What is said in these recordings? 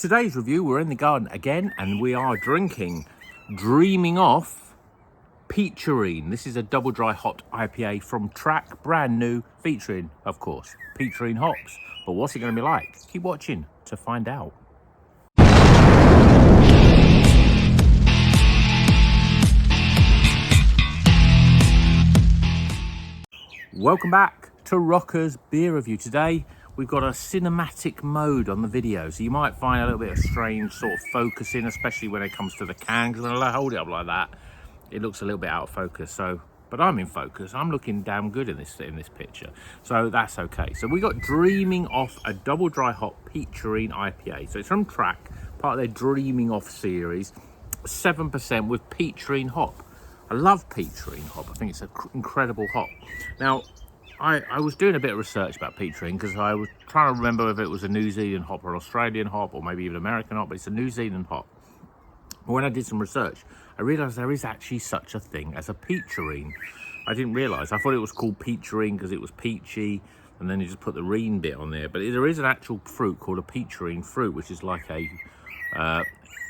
today's review, we're in the garden again and we are drinking Dreaming of Peacharine. This is a double dry hot IPA from Track, brand new, featuring, of course, Peacharine hops. But what's it going to be like? Keep watching to find out. Welcome back to Rocker's Beer Review. Today we've got a cinematic mode on the video, so you might find a little bit of strange sort of focusing, especially when it comes to the can, because when I hold it up like that it looks a little bit out of focus. So but I'm in focus, I'm looking damn good in this picture, so that's okay. So we got Dreaming of a double dry hop Peacharine IPA. So it's from Track, part of their Dreaming of series, 7% with Peacharine hop. I love Peacharine hop. I think it's an incredible hop. Now, I was doing a bit of research about Peacharine because I was trying to remember if it was a New Zealand hop or an Australian hop or maybe even American hop, but it's a New Zealand hop. When I did some research, I realised there is actually such a thing as a Peacharine. I didn't realise. I thought it was called Peacharine because it was peachy, and then you just put the reen bit on there. But there is an actual fruit called a Peacharine fruit, which is like a...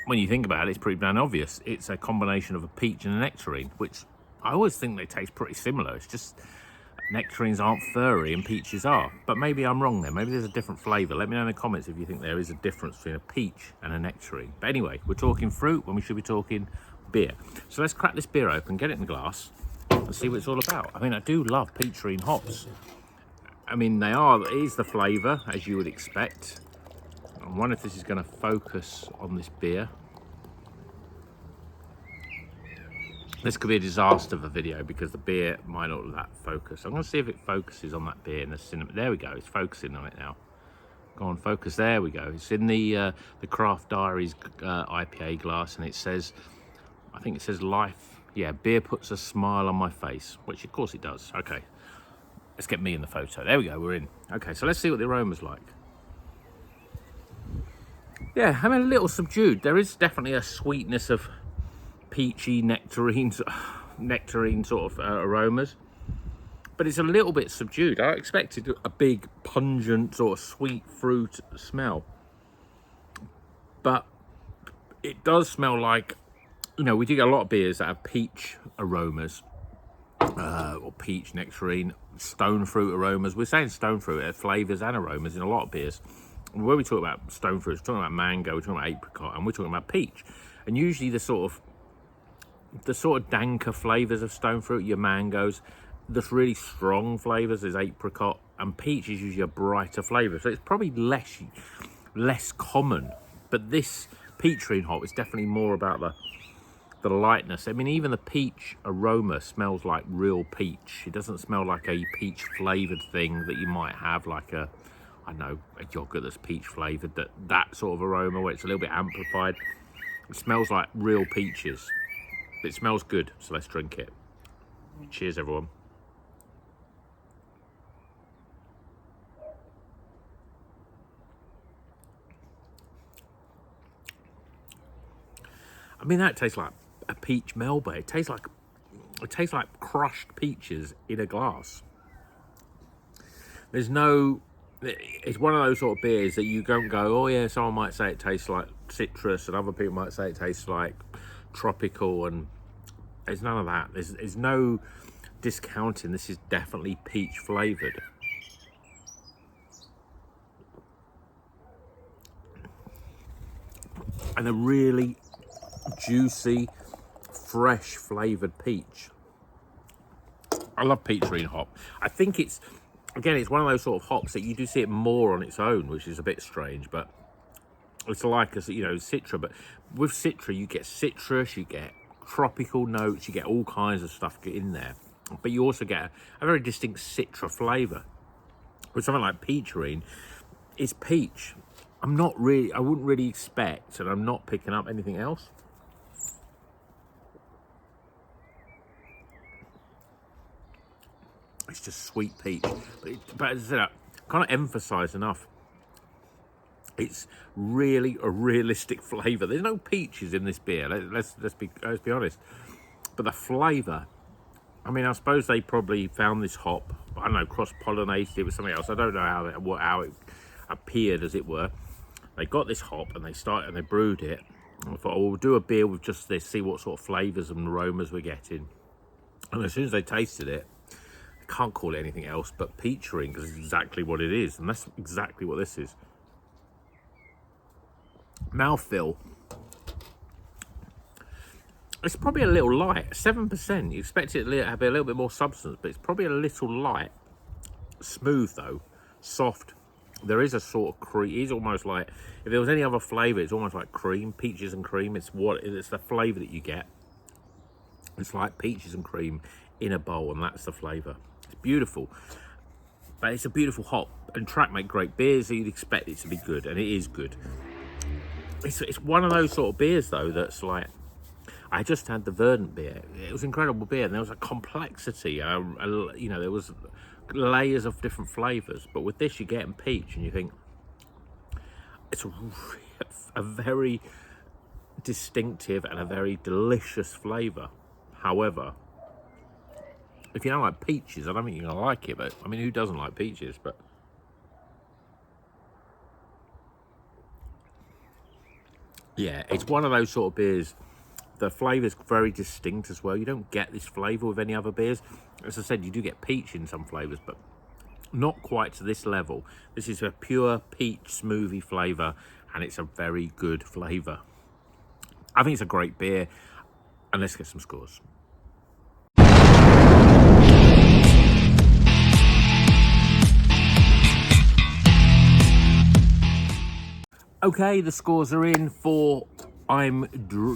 when you think about it, it's pretty damn obvious. It's a combination of a peach and a nectarine, which I always think they taste pretty similar. It's just nectarines aren't furry and peaches are. But maybe I'm wrong there. Maybe there's a different flavour. Let me know in the comments if you think there is a difference between a peach and a nectarine. But anyway, we're talking fruit when we should be talking beer. So let's crack this beer open, get it in the glass, and see what it's all about. I mean, I do love Peacharine hops. I mean, it is the flavour, as you would expect. I wonder if this is going to focus on this beer. This could be a disaster of a video because the beer might not let that focus. I'm going to see if it focuses on that beer in the cinema. There we go, it's focusing on it now. Go on, focus, there we go. It's in the Craft Diaries IPA glass, and it says, I think it says life. Yeah, beer puts a smile on my face, which of course it does. Okay, let's get me in the photo. There we go, we're in. Okay, so let's see what the aroma's like. Yeah, I mean, a little subdued. There is definitely a sweetness of peachy nectarine sort of aromas, but it's a little bit subdued. I expected a big, pungent, sort of sweet fruit smell, but it does smell like, you know, we do get a lot of beers that have peach aromas, or peach, nectarine, stone fruit aromas. We're saying stone fruit, flavours and aromas in a lot of beers. When we talk about stone fruit, we're talking about mango, we're talking about apricot, and we're talking about peach. And usually the sort of danker flavours of stone fruit, your mangoes, the really strong flavours is apricot, and peach is usually a brighter flavour. So it's probably less common. But this Peacharine hop is definitely more about the lightness. I mean, even the peach aroma smells like real peach. It doesn't smell like a peach flavoured thing that you might have, like a yogurt that's peach flavoured, that sort of aroma where it's a little bit amplified. It smells like real peaches. It smells good, so let's drink it. Cheers, everyone. I mean, that tastes like a peach melba. It tastes like crushed peaches in a glass. It's one of those sort of beers that you don't go, oh yeah, someone might say it tastes like citrus and other people might say it tastes like tropical, and there's none of that. There's no discounting. This is definitely peach flavoured. And a really juicy, fresh flavoured peach. I love Peacharine hop. I think it's one of those sort of hops that you do see it more on its own, which is a bit strange, but it's like, Citra. But with Citra, you get citrus, you get tropical notes, you get all kinds of stuff in there. But you also get a very distinct Citra flavour. With something like Peacharine, it's peach. I wouldn't really expect, and I'm not picking up anything else. It's just sweet peach, but as I said, I can't emphasise enough. It's really a realistic flavour. There's no peaches in this beer. Let's be honest. But the flavour, I mean, I suppose they probably found this hop, I don't know, cross-pollinated it with something else. I don't know how it appeared, as it were. They got this hop and they brewed it. I thought, oh, we'll do a beer with just this, see what sort of flavours and aromas we're getting. And as soon as they tasted it, I can't call it anything else but Peacharine, because it's exactly what it is. And that's exactly what this is. Mouthfeel. It's probably a little light, 7%. You expect it to have a little bit more substance, but it's probably a little light. Smooth though, soft. There is a sort of cream. It's almost like, if there was any other flavour, it's almost like cream, peaches and cream. It's the flavour that you get. It's like peaches and cream in a bowl, and that's the flavour. It's beautiful, but it's a beautiful hop. And Track make great beers, so you'd expect it to be good, and it is good. It's one of those sort of beers though that's like, I just had the Verdant beer. It was incredible beer, and there was a complexity. You know, there was layers of different flavours. But with this, you're getting peach, and you think it's a very distinctive and a very delicious flavour. However, if you don't like peaches, I don't think you're gonna like it. But I mean, who doesn't like peaches? But yeah, it's one of those sort of beers. The flavour's very distinct as well. You don't get this flavour with any other beers. As I said, you do get peach in some flavours, but not quite to this level. This is a pure peach smoothie flavour, and it's a very good flavour. I think it's a great beer, and let's get some scores. Okay, the scores are in for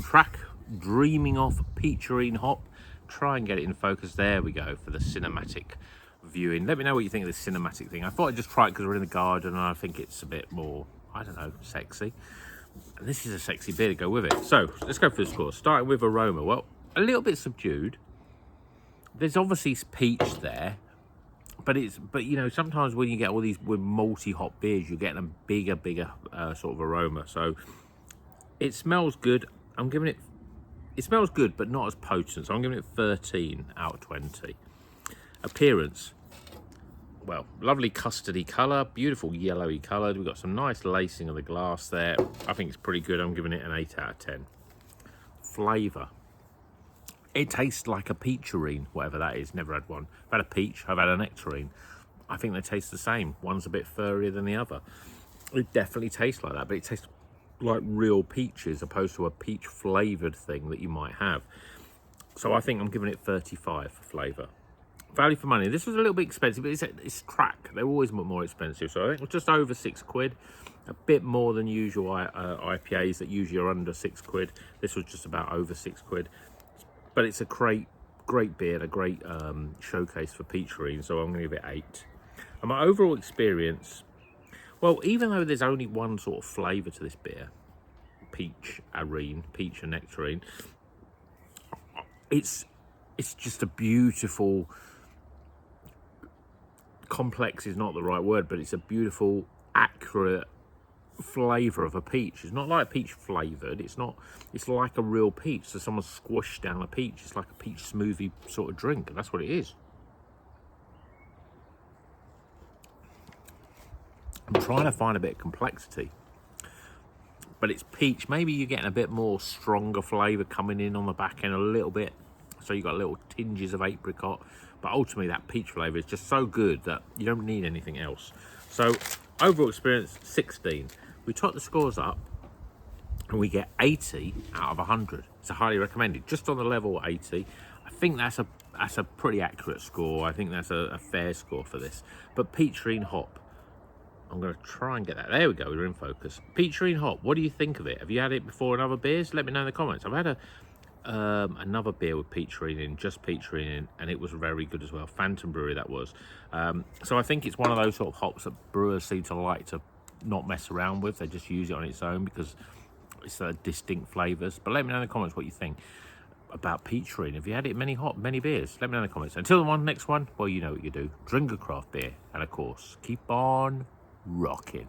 Track Dreaming of Peacharine hop. Try and get it in focus. There we go for the cinematic viewing. Let me know what you think of this cinematic thing. I thought I'd just try it because we're in the garden and I think it's a bit more, I don't know, sexy. And this is a sexy beer to go with it. So let's go for the scores. Starting with aroma. Well, a little bit subdued. There's obviously peach there, but you know, sometimes when you get all these with multi-hop beers, you're getting a bigger sort of aroma. So it smells good. I'm giving it. It smells good, but not as potent. So I'm giving it 13 out of 20. Appearance. Well, lovely custardy colour, beautiful yellowy coloured. We've got some nice lacing of the glass there. I think it's pretty good. I'm giving it an 8 out of 10. Flavour. It tastes like a peacharine, whatever that is. Never had one. I've had a peach, I've had a nectarine. I think they taste the same. One's a bit furrier than the other. It definitely tastes like that, but it tastes like real peaches opposed to a peach flavoured thing that you might have. So I think I'm giving it 35 for flavour. Value for money. This was a little bit expensive, but it's Track. They're always more expensive. So I think it was just over £6. A bit more than usual IPAs that usually are under £6. This was just about over £6. But it's a great beer and a great showcase for Peacharine. So I'm going to give it 8. And my overall experience, well, even though there's only one sort of flavour to this beer, peach and nectarine, it's just a beautiful, complex is not the right word, but it's a beautiful, accurate flavour of a peach. It's not like peach flavoured, it's like a real peach. So someone squashed down a peach. It's like a peach smoothie sort of drink, and that's what it is. I'm trying to find a bit of complexity, but it's peach. Maybe you're getting a bit more stronger flavour coming in on the back end a little bit. So you've got little tinges of apricot, but ultimately that peach flavour is just so good that you don't need anything else. So overall experience, 16. We top the scores up and we get 80 out of 100. It's a highly recommended, just on the level 80. I think that's a pretty accurate score. I think that's a fair score for this. But Peacharine hop, I'm going to try and get that. There we go, we're in focus. Peacharine hop, what do you think of it? Have you had it before in other beers? Let me know in the comments. I've had another beer with Peacharine in, just Peacharine in, and it was very good as well. Phantom Brewery, that was. So I think it's one of those sort of hops that brewers seem to like to not mess around with. They just use it on its own because it's distinct flavours. But let me know in the comments what you think about Peacharine. Have you had it many beers? Let me know in the comments. Until the next one, well, you know what you do. Drink a craft beer, and of course, keep on rocking.